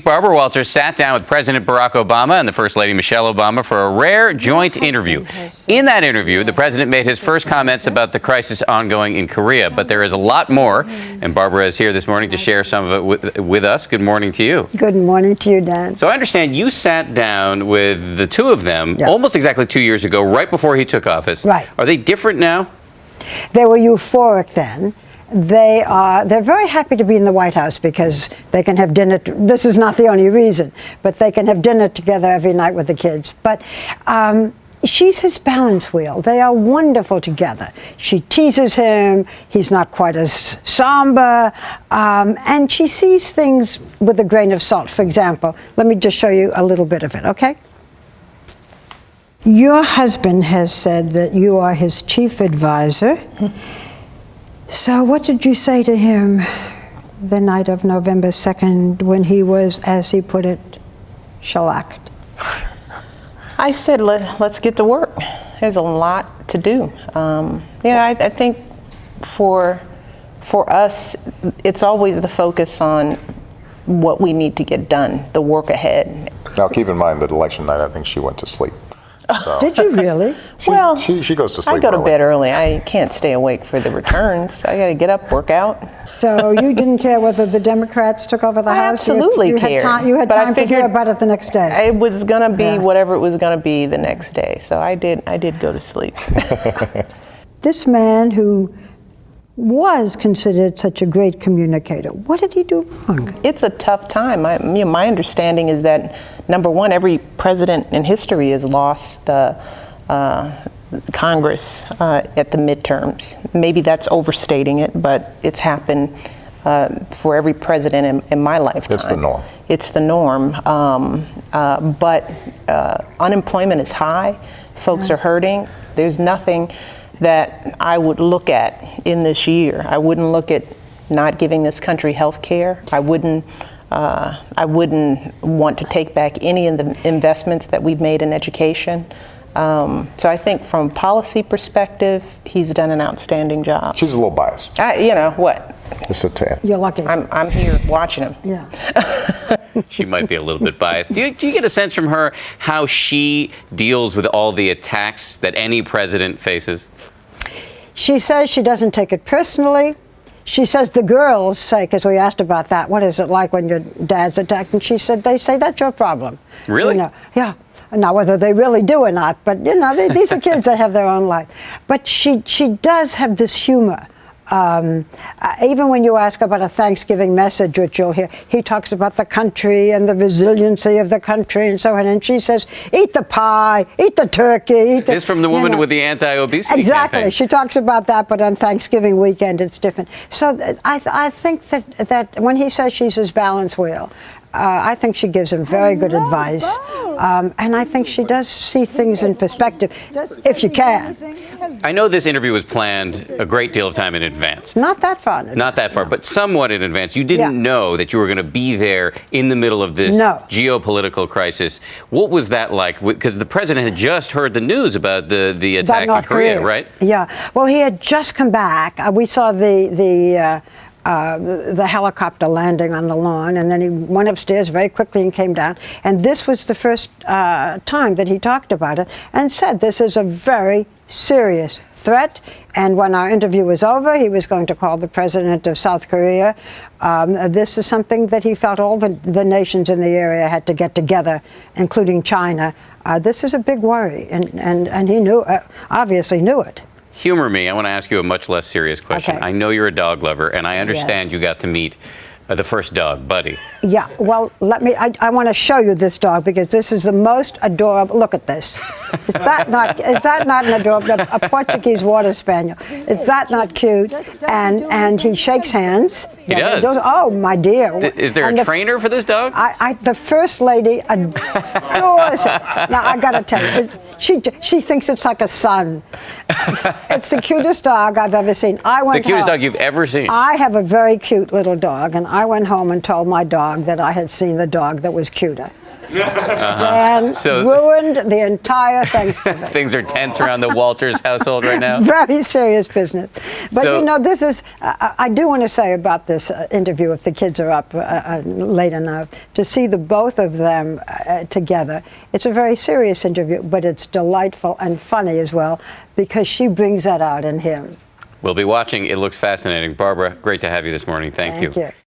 Barbara Walters sat down with President Barack Obama and the First Lady Michelle Obama for a rare joint interview. In that interview, the president made his first comments about the crisis ongoing in Korea, but there is a lot more, and Barbara is here this morning to share some of it with us. Good morning to you. Good morning to you, Dan. So I understand you sat down with the two of them almost exactly 2 years ago, right before he took office. Right. Are they different now? They were euphoric then. They're very happy to be in the White House because they can have dinner. This is not the only reason, but they can have dinner together every night with the kids. But she's his balance wheel. They are wonderful together. She teases him. He's not quite as somber. And she sees things with a grain of salt. For example, let me just show you a little bit of it, okay? Your husband has said that you are his chief advisor. So what did you say to him the night of November 2nd when he was, as he put it, shellacked? I said, let's get to work. There's a lot to do. I think for us, it's always the focus on what we need to get done, the work ahead. Now, keep in mind that election night, I think she went to sleep. So. Did you really? She goes to sleep. I go to early. bed early. I can't stay awake for the returns. I got to get up, work out. So you didn't care whether the Democrats took over the I House? absolutely you cared. You had But I time to hear about it the next day. It was going to be whatever it was going to be the next day. So I did go to sleep. This man who was considered such a great communicator, what did he do wrong? It's a tough time. My understanding is that, number one, every president in history has lost Congress at the midterms. Maybe that's overstating it, but it's happened for every president in my lifetime. It's the norm. It's the norm. But unemployment is high. Folks are hurting. There's nothing that I would look at in this year. I wouldn't look at not giving this country health care. I wouldn't want to take back any of the investments that we've made in education. So I think from a policy perspective, he's done an outstanding job. She's a little biased. You know what? It's a 10. You're lucky. I'm here watching him. Yeah. She might be a little bit biased. Do you get a sense from her how she deals with all the attacks that any president faces? She says she doesn't take it personally. She says the girls say, because we asked about that, what is it like when your dad's attacked? And she said, they say that's your problem. Really? You know, yeah. Now, whether they really do or not, but, you know, these are kids that have their own life. But she does have this humor. Even when you ask about a Thanksgiving message, which you'll hear, he talks about the country and the resiliency of the country and so on. And she says, eat the pie, eat the turkey. Eat the, This from the woman with the anti-obesity Exactly. campaign. She talks about that, but on Thanksgiving weekend, it's different. So I think that when he says she's his balance wheel, I think she gives him very good advice. And I think she does see things in perspective, if you can. I know this interview was planned a great deal of time in advance. Not that far. Not that far, but somewhat in advance. You didn't know that you were going to be there in the middle of this geopolitical crisis. What was that like? Because the president had just heard the news about the attack in Korea, right? Yeah. Well, he had just come back. We saw the helicopter landing on the lawn, and then he went upstairs very quickly and came down. And this was the first time that he talked about it and said this is a very serious threat. And when our interview was over, he was going to call the president of South Korea. This is something that he felt all the nations in the area had to get together, including China. This is a big worry, and he knew, obviously knew it. Humor me. I want to ask you a much less serious question. Okay. I know you're a dog lover, and I understand you got to meet the first dog, Buddy. Yeah, well, I want to show you this dog because this is the most adorable. Look at this. Is that not an adorable, a Portuguese water spaniel? Is that not cute? And he shakes hands. He does. Oh, my dear. Is there a trainer for this dog? The first lady adores it. Now, I got to tell you, she thinks it's like a son. It's the cutest dog I've ever seen. The cutest dog you've ever seen? I have a very cute little dog, and I went home and told my dog that I had seen the dog that was cuter. Dan So- ruined the entire Thanksgiving. Things are tense around the Walters household right now. Very serious business. But So- you know, this is, I do want to say about this interview, if the kids are up late enough, to see the both of them together. It's a very serious interview, but it's delightful and funny as well, because she brings that out in him. We'll be watching. It looks fascinating. Barbara, great to have you this morning. Thank you. Thank you.